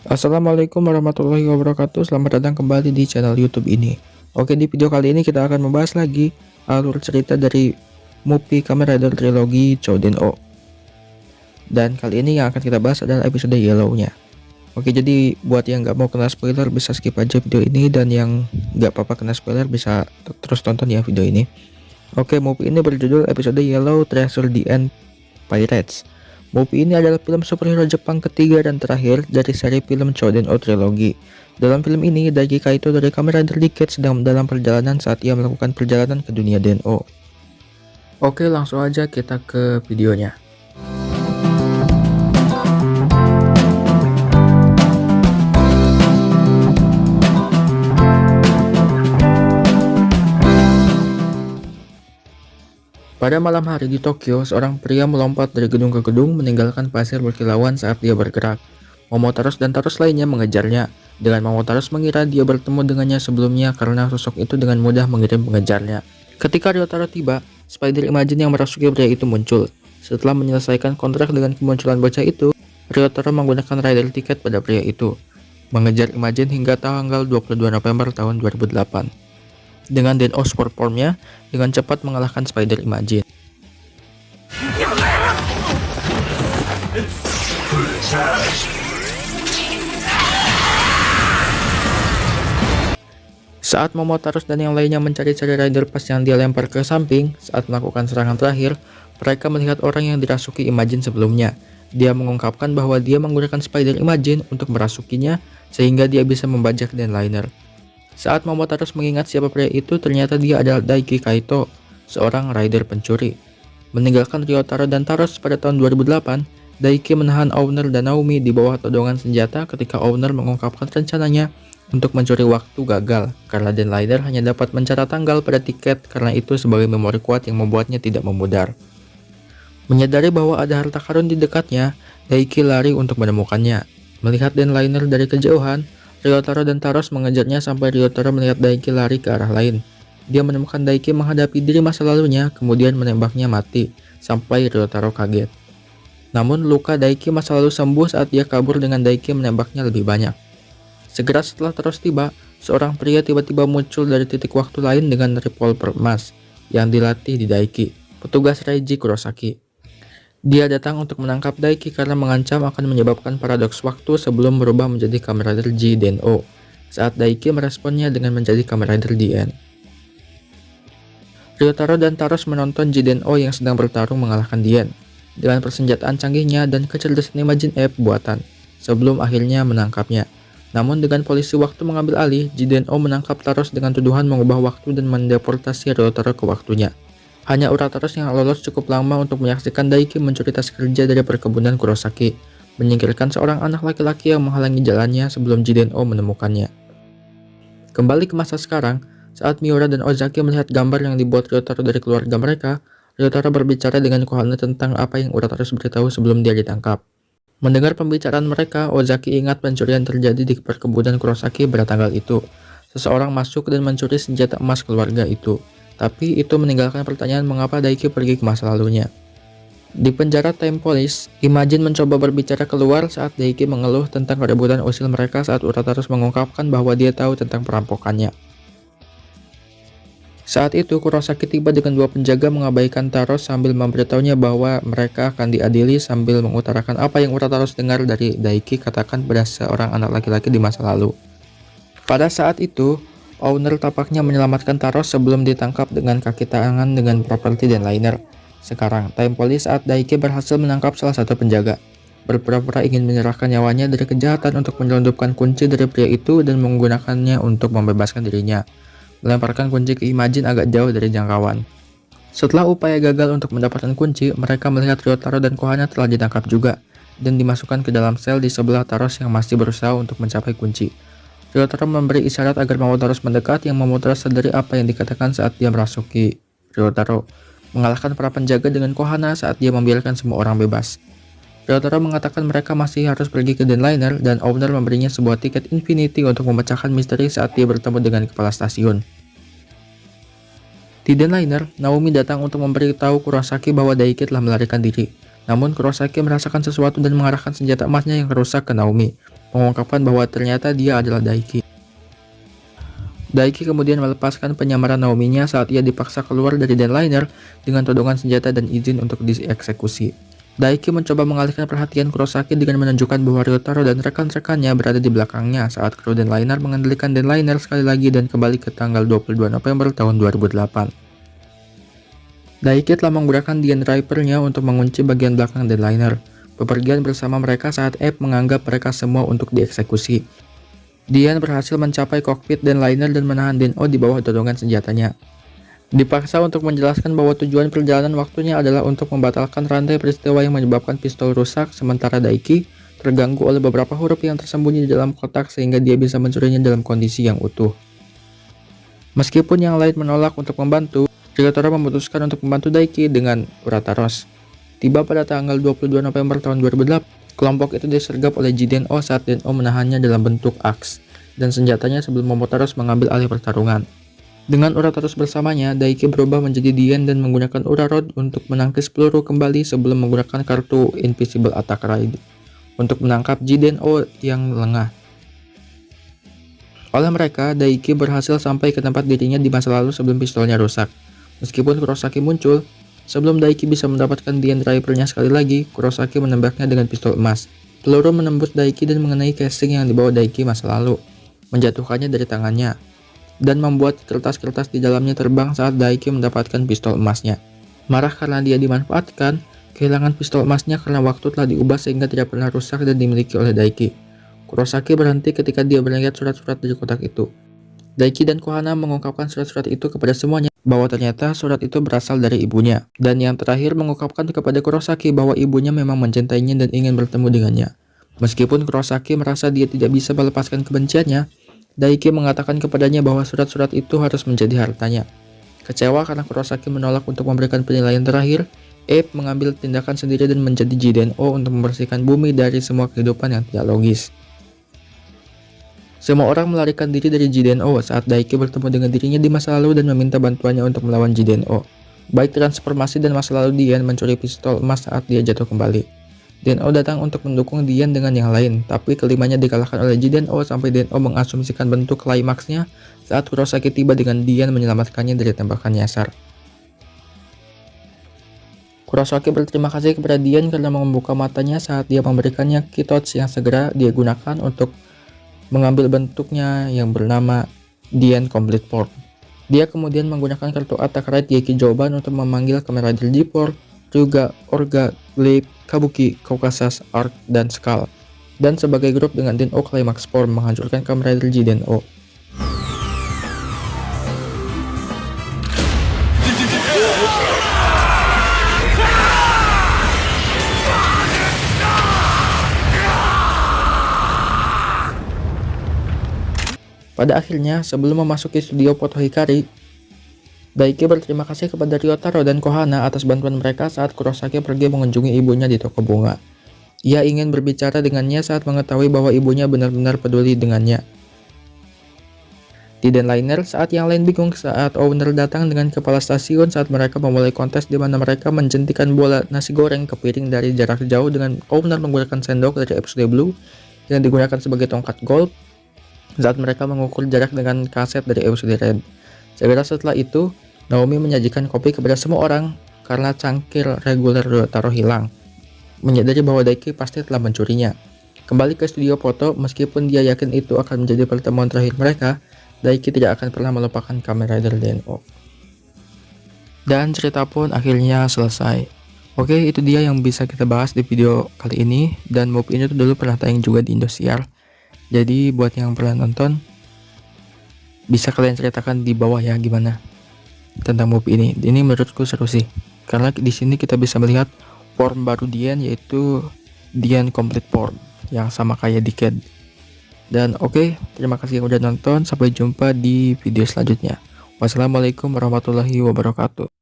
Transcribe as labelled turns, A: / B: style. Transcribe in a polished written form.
A: Assalamualaikum warahmatullahi wabarakatuh. Selamat datang kembali di channel YouTube ini. Oke, di video kali ini kita akan membahas lagi alur cerita dari movie Kamen Rider Trilogy Chouden-O. Dan kali ini yang akan kita bahas adalah episode Yellow-nya. Oke, jadi buat yang nggak mau kena spoiler bisa skip aja video ini, dan yang nggak apa-apa kena spoiler bisa terus tonton ya video ini. Oke, movie ini berjudul episode Yellow Treasure the End Pirates. Movie ini adalah film superhero Jepang ketiga dan terakhir dari seri film Chouden-O Trilogy. Dalam film ini, Daiki Kaito dari Kamen Rider Decade sedang dalam perjalanan saat ia melakukan perjalanan ke dunia Den-O. Oke, langsung aja kita ke videonya. Pada malam hari di Tokyo, seorang pria melompat dari gedung ke gedung meninggalkan pasir berkilauan saat dia bergerak. Momotaros dan Taros lainnya mengejarnya. Dengan Momotaros mengira dia bertemu dengannya sebelumnya karena sosok itu dengan mudah mengirim pengejarnya. Ketika Ryotaro tiba, Spider Imagine yang merasuki pria itu muncul. Setelah menyelesaikan kontrak dengan kemunculan bocah itu, Ryotaro menggunakan rider tiket pada pria itu, mengejar Imagine hingga tanggal 22 November tahun 2008. Dengan Den-O Sport Form-nya dengan cepat mengalahkan Spider Imagine. Saat Momotaros dan yang lainnya mencari-cari rider pas yang dia lempar ke samping saat melakukan serangan terakhir, mereka melihat orang yang dirasuki Imagine sebelumnya. Dia mengungkapkan bahwa dia menggunakan Spider Imagine untuk merasukinya sehingga dia bisa membajak Denliner. Saat Momotaros mengingat siapa pria itu, ternyata dia adalah Daiki Kaito, seorang rider pencuri. Meninggalkan Ryotaro dan Taros pada tahun 2008, Daiki menahan Owner dan Naomi di bawah todongan senjata ketika Owner mengungkapkan rencananya untuk mencuri waktu gagal karena Denliner hanya dapat mencatat tanggal pada tiket, karena itu sebagai memori kuat yang membuatnya tidak memudar. Menyadari bahwa ada harta karun di dekatnya, Daiki lari untuk menemukannya. Melihat Denliner dari kejauhan, Ryotaro dan Taros mengejarnya sampai Ryotaro melihat Daiki lari ke arah lain. Dia menemukan Daiki menghadapi diri masa lalunya, kemudian menembaknya mati, sampai Ryotaro kaget. Namun luka Daiki masa lalu sembuh saat dia kabur dengan Daiki menembaknya lebih banyak. Segera setelah Taros tiba, seorang pria tiba-tiba muncul dari titik waktu lain dengan revolver emas yang dilatih di Daiki, petugas Reiji Kurosaki. Dia datang untuk menangkap Daiki karena mengancam akan menyebabkan paradoks waktu sebelum berubah menjadi Kamen Rider G Den-O, saat Daiki meresponnya dengan menjadi Kamen Rider DN. Ryotaro dan Taros menonton G Den-O yang sedang bertarung mengalahkan Dien dengan persenjataan canggihnya dan kecerdasan Imagine F buatan, sebelum akhirnya menangkapnya. Namun dengan polisi waktu mengambil alih, G Den-O menangkap Taros dengan tuduhan mengubah waktu dan mendeportasi Ryotaro ke waktunya. Hanya Urataros yang lolos cukup lama untuk menyaksikan Daiki mencuri tas kerja dari perkebunan Kurosaki, menyingkirkan seorang anak laki-laki yang menghalangi jalannya sebelum G Den-O menemukannya. Kembali ke masa sekarang, saat Miura dan Ozaki melihat gambar yang dibuat Ryotaro dari keluarga mereka, Ryotaro berbicara dengan Konoha tentang apa yang Urataros beritahu sebelum dia ditangkap. Mendengar pembicaraan mereka, Ozaki ingat pencurian terjadi di perkebunan Kurosaki pada tanggal itu. Seseorang masuk dan mencuri senjata emas keluarga itu. Tapi itu meninggalkan pertanyaan mengapa Daiki pergi ke masa lalunya. Di penjara Time Police, Imagine mencoba berbicara keluar saat Daiki mengeluh tentang kerebutan usil mereka saat Urataros mengungkapkan bahwa dia tahu tentang perampokannya. Saat itu Kurosaki tiba dengan dua penjaga mengabaikan Taros sambil memberitahunya bahwa mereka akan diadili sambil mengutarakan apa yang Urataros dengar dari Daiki katakan pada seorang anak laki-laki di masa lalu. Pada saat itu, Owner tapaknya menyelamatkan Taros sebelum ditangkap dengan kaki tangan dengan properti Denliner. Sekarang, Time Police saat Daiki berhasil menangkap salah satu penjaga, berpura-pura ingin menyerahkan nyawanya dari kejahatan untuk menyelundupkan kunci dari pria itu dan menggunakannya untuk membebaskan dirinya, melemparkan kunci ke Imagine agak jauh dari jangkauan. Setelah upaya gagal untuk mendapatkan kunci, mereka melihat Ryotaro dan Konoha telah ditangkap juga, dan dimasukkan ke dalam sel di sebelah Taros yang masih berusaha untuk mencapai kunci. Ryotaro memberi isyarat agar Momotaros mendekat, yang Momotaros sadari apa yang dikatakan saat dia merasuki Ryotaro, mengalahkan para penjaga dengan Konoha saat dia membiarkan semua orang bebas. Ryotaro mengatakan mereka masih harus pergi ke Denliner dan Owner memberinya sebuah tiket Infinity untuk memecahkan misteri saat dia bertemu dengan kepala stasiun. Di Denliner, Naomi datang untuk memberitahu Kurosaki bahwa Daiki telah melarikan diri. Namun Kurosaki merasakan sesuatu dan mengarahkan senjata emasnya yang rusak ke Naomi, mengungkapkan bahwa ternyata dia adalah Daiki. Daiki kemudian melepaskan penyamaran Naomi-nya saat ia dipaksa keluar dari Denliner dengan todongan senjata dan izin untuk dieksekusi. Daiki mencoba mengalihkan perhatian Kurosaki dengan menunjukkan bahwa Ryotaro dan rekan-rekannya berada di belakangnya saat kru Denliner mengendalikan Denliner sekali lagi dan kembali ke tanggal 22 November tahun 2008. Daiki telah menggunakan Dien Reaper-nya untuk mengunci bagian belakang Denliner, bepergian bersama mereka saat Abe menganggap mereka semua untuk dieksekusi. Dien berhasil mencapai kokpit Denliner dan menahan Den-O di bawah todongan senjatanya. Dipaksa untuk menjelaskan bahwa tujuan perjalanan waktunya adalah untuk membatalkan rantai peristiwa yang menyebabkan pistol rusak, sementara Daiki terganggu oleh beberapa huruf yang tersembunyi di dalam kotak sehingga dia bisa mencurinya dalam kondisi yang utuh. Meskipun yang lain menolak untuk membantu, Ryotaro memutuskan untuk membantu Daiki dengan Urataros. Tiba pada tanggal 22 November tahun 2008, kelompok itu disergap oleh Jiden-O saat Den-O menahannya dalam bentuk aks dan senjatanya sebelum Momotaros mengambil alih pertarungan. Dengan Urataros bersamanya, Daiki berubah menjadi Dien dan menggunakan Urarod untuk menangkis peluru kembali sebelum menggunakan kartu Invisible Attack Raid untuk menangkap Jiden-O yang lengah. Oleh mereka, Daiki berhasil sampai ke tempat dirinya di masa lalu sebelum pistolnya rusak. Meskipun Kurosaki muncul, sebelum Daiki bisa mendapatkan Dien Reaper-nya sekali lagi, Kurosaki menembaknya dengan pistol emas. Peluru menembus Daiki dan mengenai casing yang dibawa Daiki masa lalu, menjatuhkannya dari tangannya, dan membuat kertas-kertas di dalamnya terbang saat Daiki mendapatkan pistol emasnya. Marah karena dia dimanfaatkan, kehilangan pistol emasnya karena waktu telah diubah sehingga tidak pernah rusak dan dimiliki oleh Daiki. Kurosaki berhenti ketika dia melihat surat-surat dari kotak itu. Daiki dan Kohana mengungkapkan surat-surat itu kepada semuanya bahwa ternyata surat itu berasal dari ibunya. Dan yang terakhir mengungkapkan kepada Kurosaki bahwa ibunya memang mencintainya dan ingin bertemu dengannya. Meskipun Kurosaki merasa dia tidak bisa melepaskan kebenciannya, Daiki mengatakan kepadanya bahwa surat-surat itu harus menjadi hartanya. Kecewa karena Kurosaki menolak untuk memberikan penilaian terakhir, Abe mengambil tindakan sendiri dan menjadi Jiden-O untuk membersihkan bumi dari semua kehidupan yang tidak logis. Semua orang melarikan diri dari Jiden-O saat Daiki bertemu dengan dirinya di masa lalu dan meminta bantuannya untuk melawan Jiden-O. Baik transformasi dan masa lalu Dien mencuri pistol emas saat dia jatuh kembali. Den-O datang untuk mendukung Dien dengan yang lain, tapi kelimanya dikalahkan oleh Jiden-O sampai Den-O mengasumsikan bentuk klimaksnya saat Kurosaki tiba dengan Dien menyelamatkannya dari tembakan nyasar. Kurosaki berterima kasih kepada Dien karena membuka matanya saat dia memberikannya Keytouch yang segera dia gunakan untuk mengambil bentuknya yang bernama Dien Complete Form. Dia kemudian menggunakan kartu Attack Raid Gekijoban untuk memanggil Kamen Rider G4, Ryuga, Orga, Glaive, Kabuki, Caucasus, Arc, dan Skull, dan sebagai grup dengan Den-O Climax Form menghancurkan Kamen Rider Jiden-O. Pada akhirnya, sebelum memasuki studio foto Hikari, Daiki berterima kasih kepada Ryotaro dan Kohana atas bantuan mereka saat Kurosaki pergi mengunjungi ibunya di toko bunga. Ia ingin berbicara dengannya saat mengetahui bahwa ibunya benar-benar peduli dengannya. Di Denliner, saat yang lain bingung saat owner datang dengan kepala stasiun saat mereka memulai kontes di mana mereka menjentikan bola nasi goreng ke piring dari jarak jauh dengan owner menggunakan sendok dari episode Blue yang digunakan sebagai tongkat golf saat mereka mengukur jarak dengan kaset dari episode Red. Segera setelah itu, Naomi menyajikan kopi kepada semua orang karena cangkir reguler Ryotaro hilang. Menyadari bahwa Daiki pasti telah mencurinya. Kembali ke studio foto, meskipun dia yakin itu akan menjadi pertemuan terakhir mereka, Daiki tidak akan pernah melupakan Kamen Rider Den-O. Dan cerita pun akhirnya selesai. Oke, itu dia yang bisa kita bahas di video kali ini, dan move ini tuh dulu pernah tayang juga di Indosiar. Jadi buat yang pernah nonton, bisa kalian ceritakan di bawah ya gimana tentang move ini. Ini menurutku seru sih, karena di sini kita bisa melihat form baru Dien, yaitu Dien Complete Form yang sama kayak Decade. Dan oke, terima kasih yang udah nonton. Sampai jumpa di video selanjutnya. Wassalamualaikum warahmatullahi wabarakatuh.